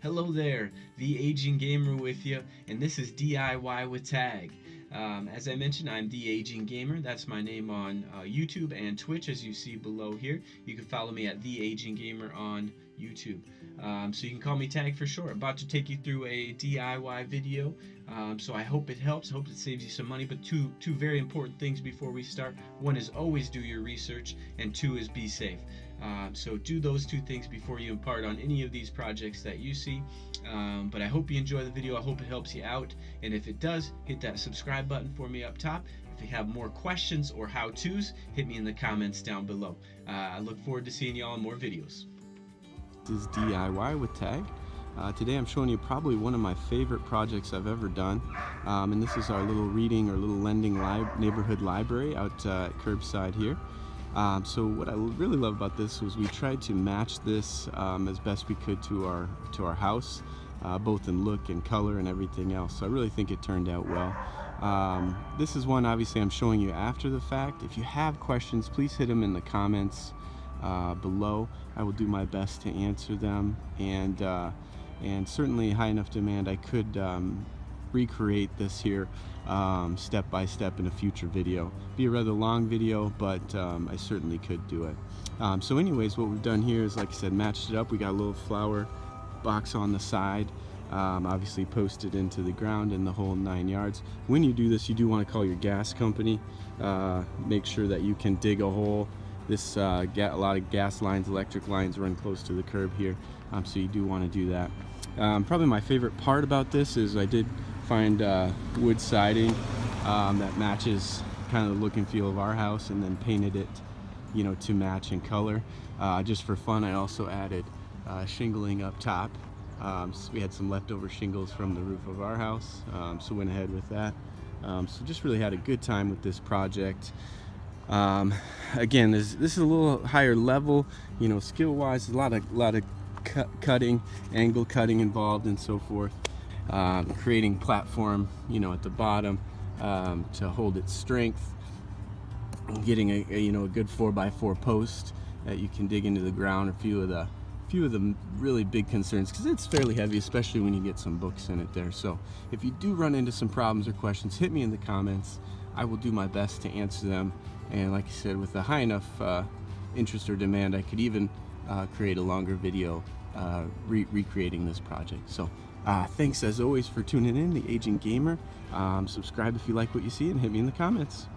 Hello there, The Aging Gamer with you, and this is DIY with Tag. As I mentioned, I'm The Aging Gamer. That's my name on YouTube and Twitch, as you see below here. You can follow me at The Aging Gamer on YouTube. So you can call me Tag for short. About to take you through a DIY video. So I hope it helps. I hope it saves you some money. But two very important things before we start. One is always do your research, and two is be safe. So do those two things before you embark on any of these projects that you see. But I hope you enjoy the video. I hope it helps you out. And if it does, hit that subscribe button for me up top. If you have more questions or how-tos, hit me in the comments down below. I look forward to seeing y'all in more videos. This is DIY with Tag. Today I'm showing you probably one of my favorite projects I've ever done, and this is our little reading or little lending neighborhood library out curbside here. So what I really love about this was we tried to match this as best we could to our house, both in look and color and everything else. So I really think it turned out well. This is one obviously I'm showing you after the fact. If you have questions, please hit them in the comments below. I will do my best to answer them, and certainly high enough demand I could recreate this here step by step in a future video. Be a rather long video, but I certainly could do it. So anyways, what we've done here is, like I said, matched it up. We got a little flower box on the side, obviously posted into the ground in the whole 9 yards. When you do this, you do want to call your gas company. Make sure that you can dig a hole. This a lot of gas lines, electric lines run close to the curb here, so you do want to do that. Probably my favorite part about this is I did find wood siding that matches kind of the look and feel of our house, and then painted it, you know, to match in color. Just for fun, I also added shingling up top. So we had some leftover shingles from the roof of our house, so went ahead with that. So just really had a good time with this project. Again, this is a little higher level, you know, skill-wise. A lot of cutting, angle cutting involved, and so forth. Creating platform, you know, at the bottom to hold its strength. Getting a good 4x4 post that you can dig into the ground. A few of the really big concerns, because it's fairly heavy, especially when you get some books in it there. So if you do run into some problems or questions, hit me in the comments. I will do my best to answer them. And like I said, with a high enough interest or demand, I could even create a longer video recreating this project. So thanks as always for tuning in, The Aging Gamer. Subscribe if you like what you see, and hit me in the comments.